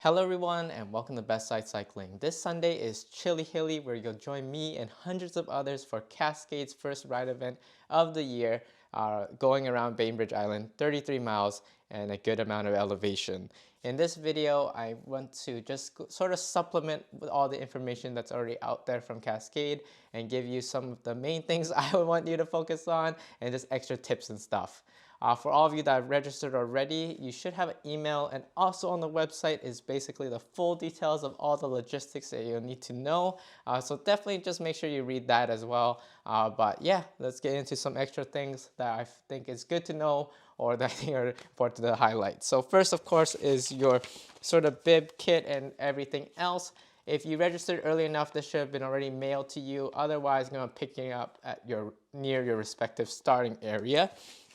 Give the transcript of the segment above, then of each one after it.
Hello everyone and welcome to Best Side Cycling. This Sunday is Chilly Hilly where you'll join me and hundreds of others for Cascade's first ride event of the year, going around Bainbridge Island, 33 miles and a good amount of elevation. In this video, I want to just sort of supplement with all the information that's already out there from Cascade and give you some of the main things I would want you to focus on and just extra tips and stuff. For all of you that have registered already, you should have an email, and also on the website is basically the full details of all the logistics that you'll need to know. So definitely just make sure you read that as well. But yeah, let's get into some extra things that I think is good to know or that I think are important to highlight. So first, of course, is your sort of bib kit and everything else. If you registered early enough, this should have been already mailed to you. Otherwise, I'm going to pick it up at near your respective starting area.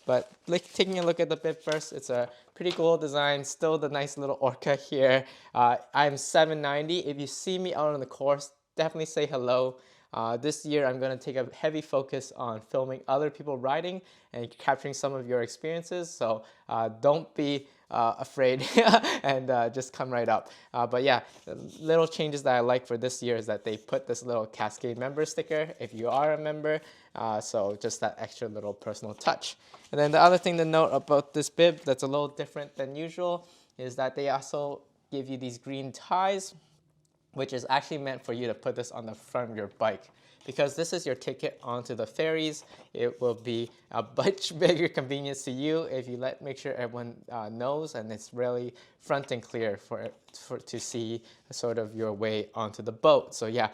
But taking a look at the bib first, it's a pretty cool design, still the nice little orca here. I'm 790. If you see me out on the course, definitely say hello. This year I'm going to take a heavy focus on filming other people riding and capturing some of your experiences, so don't be afraid and just come right up. But yeah, little changes that I like for this year is that they put this little Cascade member sticker if you are a member, so just that extra little personal touch. And then the other thing to note about this bib that's a little different than usual is that they also give you these green ties, which is actually meant for you to put this on the front of your bike. Because this is your ticket onto the ferries, it will be a much bigger convenience to you if you make sure everyone knows, and it's really front and clear to see sort of your way onto the boat. So yeah,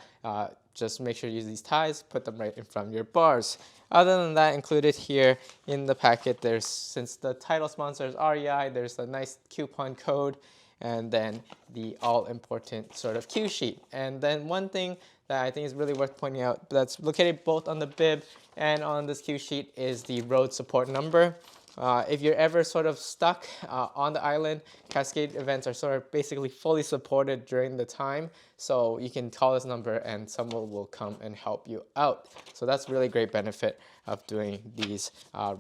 just make sure you use these ties, put them right in front of your bars. Other than that, included here in the packet, since the title sponsor is REI, there's a nice coupon code, and then the all-important sort of cue sheet. And then one thing that I think is really worth pointing out that's located both on the bib and on this cue sheet is the road support number. If you're ever sort of stuck on the island, Cascade events are sort of basically fully supported during the time. So you can call this number and someone will come and help you out. So that's really great benefit of doing these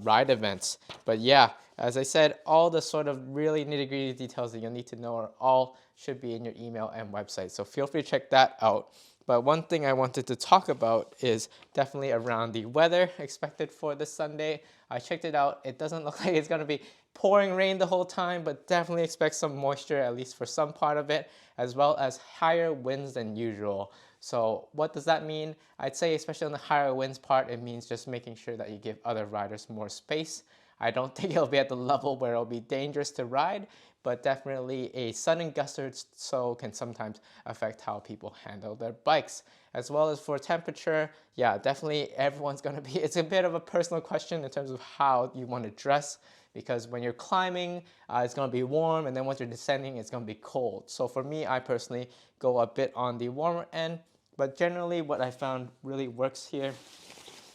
ride events. But yeah, as I said, all the sort of really nitty-gritty details that you'll need to know should be in your email and website. So feel free to check that out. But one thing I wanted to talk about is definitely around the weather expected for this Sunday. I checked it out. It doesn't look like it's going to be pouring rain the whole time, but definitely expect some moisture, at least for some part of it, as well as higher winds than usual. So what does that mean? I'd say especially on the higher winds part, it means just making sure that you give other riders more space. I don't think it'll be at the level where it'll be dangerous to ride, but definitely a sudden gust or so can sometimes affect how people handle their bikes. As well as for temperature, yeah, definitely everyone's going to be, it's a bit of a personal question in terms of how you want to dress, because when you're climbing, it's going to be warm, and then once you're descending, it's going to be cold. So for me, I personally go a bit on the warmer end, but generally what I found really works here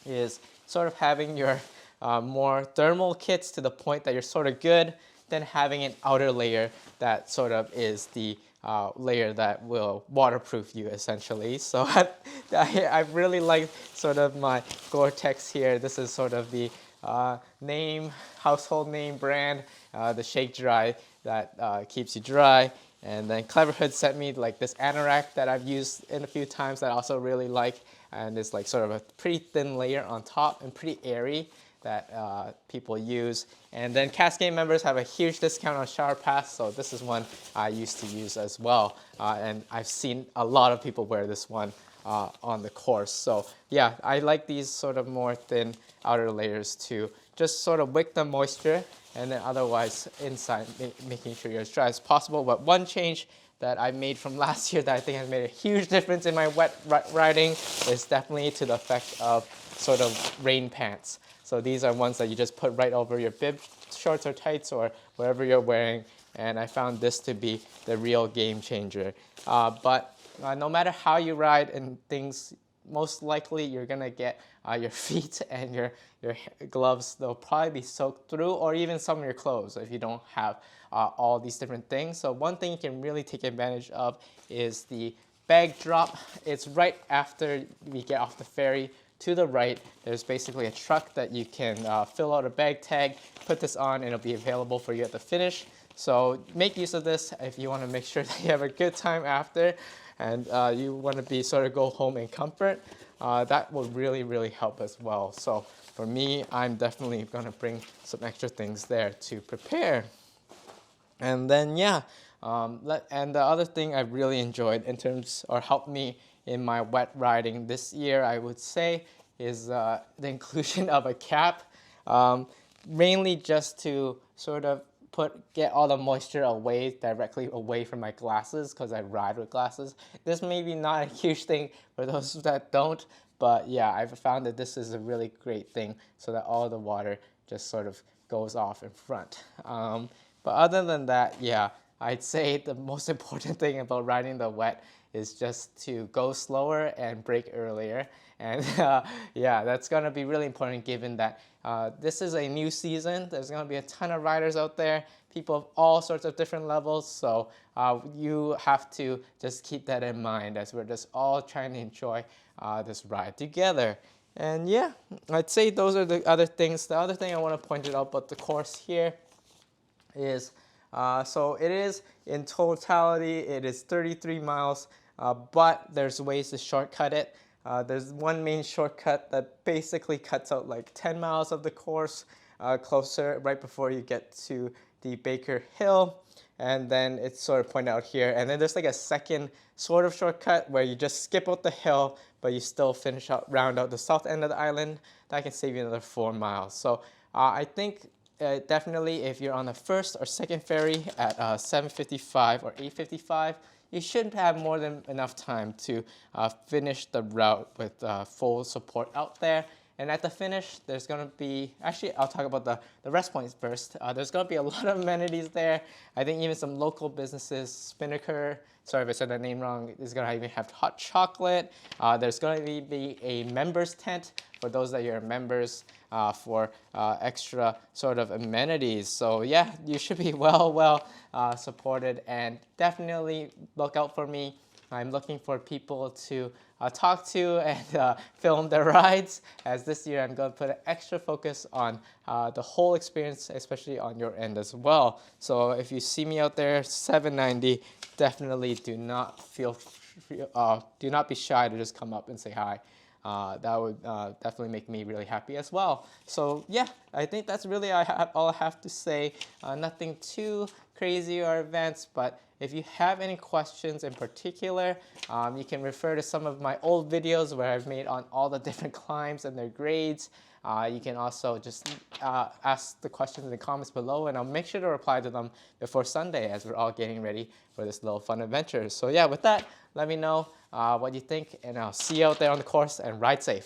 is sort of having your more thermal kits to the point that you're sort of good, then having an outer layer that sort of is the layer that will waterproof you essentially. So I really like sort of my Gore-Tex here. This is sort of the household name brand, the Shake Dry that keeps you dry. And then Cleverhood sent me like this anorak that I've used in a few times that I also really like, and it's like sort of a pretty thin layer on top and pretty airy that people use. And then Cascade members have a huge discount on Shower Pass, so this is one I used to use as well. And I've seen a lot of people wear this one on the course. So yeah, I like these sort of more thin outer layers to just sort of wick the moisture, and then otherwise inside making sure you're as dry as possible. But one change that I made from last year that I think has made a huge difference in my wet riding is definitely to the effect of sort of rain pants. So these are ones that you just put right over your bib shorts or tights or whatever you're wearing, and I found this to be the real game changer. But no matter how you ride and things, most likely you're gonna get your feet and your gloves, they'll probably be soaked through, or even some of your clothes if you don't have all these different things. So one thing you can really take advantage of is the bag drop. It's right after we get off the ferry. To the right, there's basically a truck that you can fill out a bag tag, put this on, and it'll be available for you at the finish. So make use of this if you want to make sure that you have a good time after, and you want to be sort of go home in comfort. That will really, really help as well. So for me, I'm definitely going to bring some extra things there to prepare. And then yeah, and the other thing I really enjoyed in terms or helped me in my wet riding this year, I would say, is the inclusion of a cap, mainly just to sort of get all the moisture away directly away from my glasses because I ride with glasses. This may be not a huge thing for those that don't, but yeah, I've found that this is a really great thing so that all the water just sort of goes off in front. But other than that, yeah, I'd say the most important thing about riding the wet is just to go slower and brake earlier. And yeah, that's going to be really important given that this is a new season. There's going to be a ton of riders out there, people of all sorts of different levels. So you have to just keep that in mind as we're just all trying to enjoy this ride together. And yeah, I'd say those are the other things. The other thing I want to point out about the course here is, so it is in totality, it is 33 miles, but there's ways to shortcut it. There's one main shortcut that basically cuts out like 10 miles of the course closer right before you get to the Baker Hill. And then it's sort of pointed out here. And then there's like a second sort of shortcut where you just skip out the hill, but you still finish out, round out the south end of the island. That can save you another 4 miles. So I think definitely if you're on the first or second ferry at 7:55 or 8:55, you should have more than enough time to finish the route with full support out there. And at the finish, there's going to be, actually I'll talk about the rest points first. There's going to be a lot of amenities there. I think even some local businesses, Spinnaker, sorry if I said that name wrong, is going to even have hot chocolate. There's going to be a members tent for those that are members for extra sort of amenities. So yeah, you should be well supported, and definitely look out for me. I'm looking for people to talk to and film their rides, as this year I'm going to put an extra focus on the whole experience, especially on your end as well. So if you see me out there 790, definitely do not do not be shy to just come up and say hi. That would definitely make me really happy as well. So yeah, I think that's really all I have to say. Nothing too crazy or advanced, but if you have any questions in particular, you can refer to some of my old videos where I've made on all the different climbs and their grades. You can also just ask the questions in the comments below, and I'll make sure to reply to them before Sunday as we're all getting ready for this little fun adventure. So yeah, with that, let me know what you think, and I'll see you out there on the course, and ride safe.